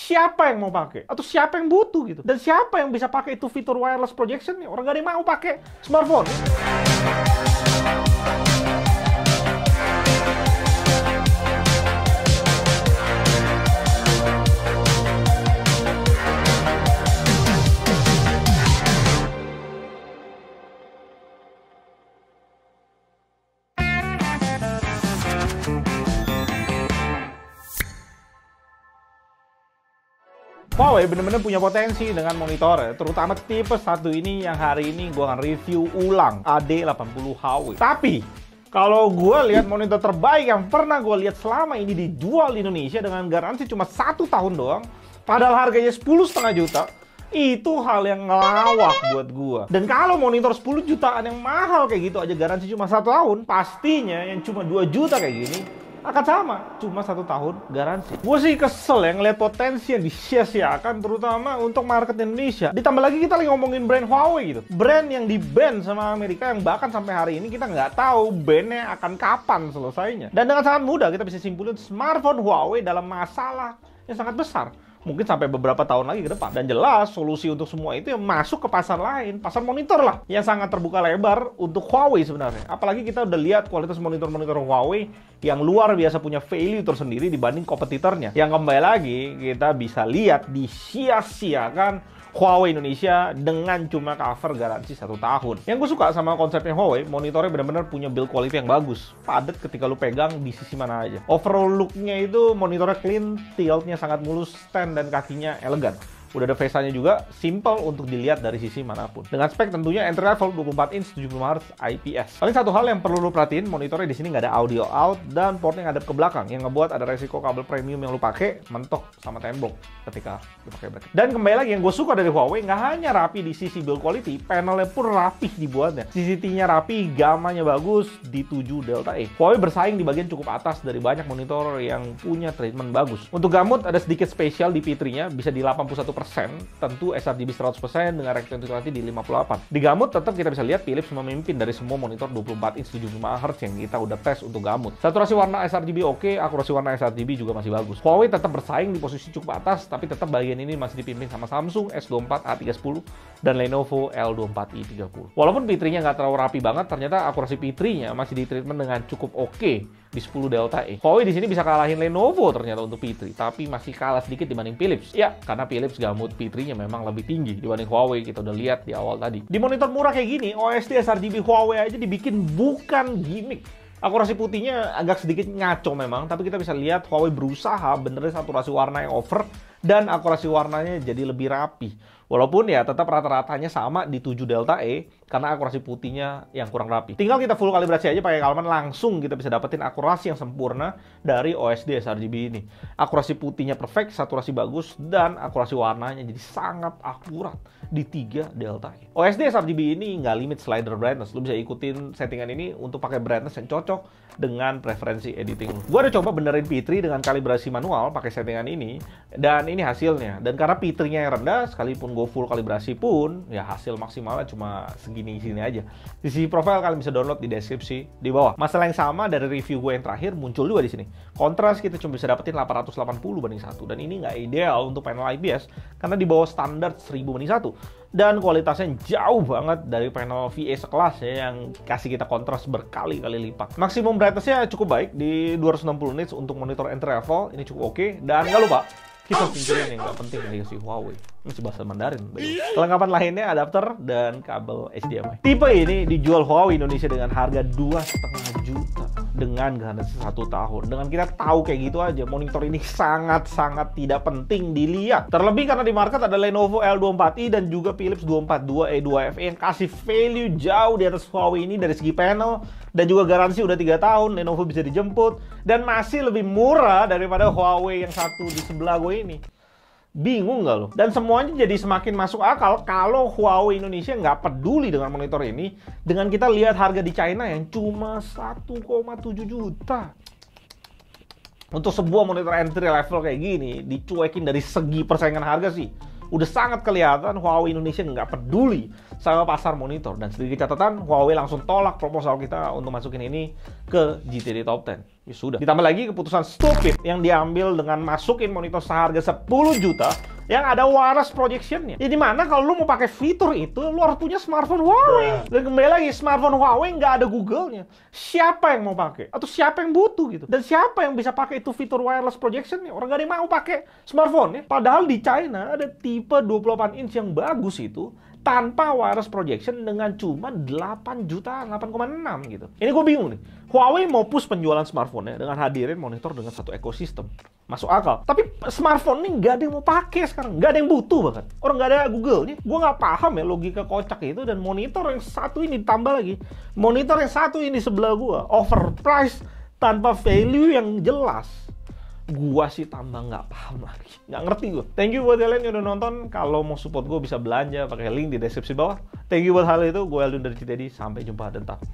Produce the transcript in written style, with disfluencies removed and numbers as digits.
siapa yang mau pakai? Atau siapa yang butuh gitu? Dan siapa yang bisa pakai itu fitur wireless projection? Orang gak ada yang mau pakai smartphone. Huawei bener-bener punya potensi dengan monitor ya, terutama tipe satu ini yang hari ini gue akan review ulang, AD80 Huawei. Tapi kalau gue lihat monitor terbaik yang pernah gue lihat selama ini dijual di Indonesia dengan garansi cuma 1 tahun doang, padahal harganya 10,5 juta, itu hal yang ngelawak buat gue. Dan kalau monitor 10 jutaan yang mahal kayak gitu aja garansi cuma 1 tahun, pastinya yang cuma 2 juta kayak gini akan sama, cuma 1 tahun garansi. Gue sih kesel ya ngeliat potensi yang disia-siakan, terutama untuk market Indonesia. Ditambah lagi kita lagi ngomongin brand Huawei gitu, brand yang di-ban sama Amerika, yang bahkan sampai hari ini kita nggak tahu ban-nya akan kapan selesainya. Dan dengan sangat mudah kita bisa simpulin smartphone Huawei dalam masalah yang sangat besar, mungkin sampai beberapa tahun lagi ke depan. Dan jelas solusi untuk semua itu yang masuk ke pasar lain, pasar monitor lah, yang sangat terbuka lebar untuk Huawei sebenarnya. Apalagi kita udah lihat kualitas monitor-monitor Huawei yang luar biasa punya value tersendiri dibanding kompetitornya. Yang kembali lagi kita bisa lihat disia-siakan Huawei Indonesia dengan cuma cover garansi 1 tahun. Yang gue suka sama konsepnya Huawei, monitornya benar-benar punya build quality yang bagus. Padat ketika lu pegang di sisi mana aja. Overall look-nya itu monitornya clean, tilt-nya sangat mulus, stand dan kakinya elegan. Udah ada face-nya juga, simple untuk dilihat dari sisi manapun. Dengan spek tentunya entry level 24 inch 75 Hz IPS. Paling satu hal yang perlu lo perhatiin, monitornya di sini nggak ada audio out dan portnya ngadep ke belakang, yang ngebuat ada resiko kabel premium yang lo pakai mentok sama tembok ketika lo pakai bracket. Dan kembali lagi yang gue suka dari Huawei, nggak hanya rapi di sisi build quality, panelnya pun rapih dibuatnya. CCT-nya rapi, gamanya bagus di 7 Delta E. Huawei bersaing di bagian cukup atas dari banyak monitor yang punya treatment bagus. Untuk gamut ada sedikit spesial di P3-nya, bisa di 81%. Tentu sRGB 100% dengan rectangularity di 58. Di gamut tetap kita bisa lihat Philips memimpin dari semua monitor 24 inch 75 Hz yang kita udah tes untuk gamut. Saturasi warna sRGB oke, akurasi warna sRGB juga masih bagus. Huawei tetap bersaing di posisi cukup atas, tapi tetap bagian ini masih dipimpin sama Samsung S24 A310 dan Lenovo L24i30. Walaupun P3-nya nggak terlalu rapi banget, ternyata akurasi P3-nya masih di treatment dengan cukup oke di 10 Delta E. Huawei di sini bisa kalahin Lenovo ternyata untuk P3, tapi masih kalah sedikit dibanding Philips. Ya, karena Philips gamut P3-nya memang lebih tinggi dibanding Huawei, kita udah lihat di awal tadi. Di monitor murah kayak gini, OSD sRGB Huawei aja dibikin bukan gimmick. Akurasi putihnya agak sedikit ngaco memang, tapi kita bisa lihat Huawei berusaha benerin saturasi warna yang over dan akurasi warnanya jadi lebih rapi. Walaupun ya tetap rata-ratanya sama di 7 Delta E karena akurasi putihnya yang kurang rapi. Tinggal kita full kalibrasi aja pakai Kalman, langsung kita bisa dapetin akurasi yang sempurna dari OSD sRGB ini. Akurasi putihnya perfect, saturasi bagus, dan akurasi warnanya jadi sangat akurat di 3 Delta E. OSD sRGB ini nggak limit slider brightness. Lu bisa ikutin settingan ini untuk pakai brightness yang cocok dengan preferensi editing lu. Gue udah coba benerin P3 dengan kalibrasi manual pakai settingan ini, dan ini hasilnya. Dan karena P3-nya yang rendah, sekalipun gue full kalibrasi pun, ya hasil maksimalnya cuma segini-sini aja. Di sisi profile kalian bisa download di deskripsi di bawah. Masalah yang sama dari review gue yang terakhir muncul juga di sini. Kontras kita cuma bisa dapetin 880 banding 1, dan ini nggak ideal untuk panel IPS karena di bawah standar 1000 banding 1. Dan kualitasnya jauh banget dari panel VA sekelas ya, yang kasih kita kontras berkali-kali lipat. Maksimum brightness-nya cukup baik di 260 nits untuk monitor entry level, ini cukup oke. Dan nggak lupa, kita singkirin yang nggak penting dari si Huawei. Masih bahasa Mandarin. Kelengkapan lainnya adapter dan kabel HDMI. Tipe ini dijual Huawei Indonesia dengan harga 2,5 juta dengan garansi 1 tahun. Dengan kita tahu kayak gitu aja, monitor ini sangat-sangat tidak penting dilihat. Terlebih karena di market ada Lenovo L24i dan juga Philips 242E2FE yang kasih value jauh di atas Huawei ini dari segi panel, dan juga garansi udah 3 tahun, Lenovo bisa dijemput, dan masih lebih murah daripada Huawei yang satu di sebelah gue ini. Bingung nggak lo? Dan semuanya jadi semakin masuk akal kalau Huawei Indonesia nggak peduli dengan monitor ini, dengan kita lihat harga di China yang cuma 1,7 juta. Untuk sebuah monitor entry level kayak gini, dicuekin dari segi persaingan harga sih, Udah sangat kelihatan Huawei Indonesia nggak peduli sama pasar monitor. Dan sedikit catatan, Huawei langsung tolak proposal kita untuk masukin ini ke GTD Top 10. Ya sudah. Ditambah lagi keputusan stupid yang diambil dengan masukin monitor seharga 10 juta yang ada wireless projection-nya. Ya dimana kalau lu mau pakai fitur itu, lu harus punya smartphone Huawei. Dan kembali lagi, smartphone Huawei nggak ada Google-nya. Siapa yang mau pakai? Atau siapa yang butuh gitu? Dan siapa yang bisa pakai itu fitur wireless projection-nya? Orang nggak ada yang mau pakai smartphone ya. Padahal di China ada tipe 28 inch yang bagus itu tanpa wireless projection dengan cuma 8 juta, 8,6 gitu. Ini gue bingung nih. Huawei mau push penjualan smartphone-nya dengan hadirin monitor dengan satu ekosistem. Masuk akal. Tapi smartphone ini nggak ada yang mau pakai sekarang. Nggak ada yang butuh bahkan. Orang nggak ada Google-nya. Gue nggak paham ya logika kocak itu. Dan monitor yang satu ini ditambah lagi. Monitor yang satu ini sebelah gue. Overpriced tanpa value yang jelas. Gua sih tambah nggak paham lagi, nggak ngerti gue. Thank you buat kalian yang udah nonton. Kalau mau support gue bisa belanja pakai link di deskripsi bawah. Thank you buat hal itu. Gue Aldun dari Citedi. Sampai jumpa dan tak.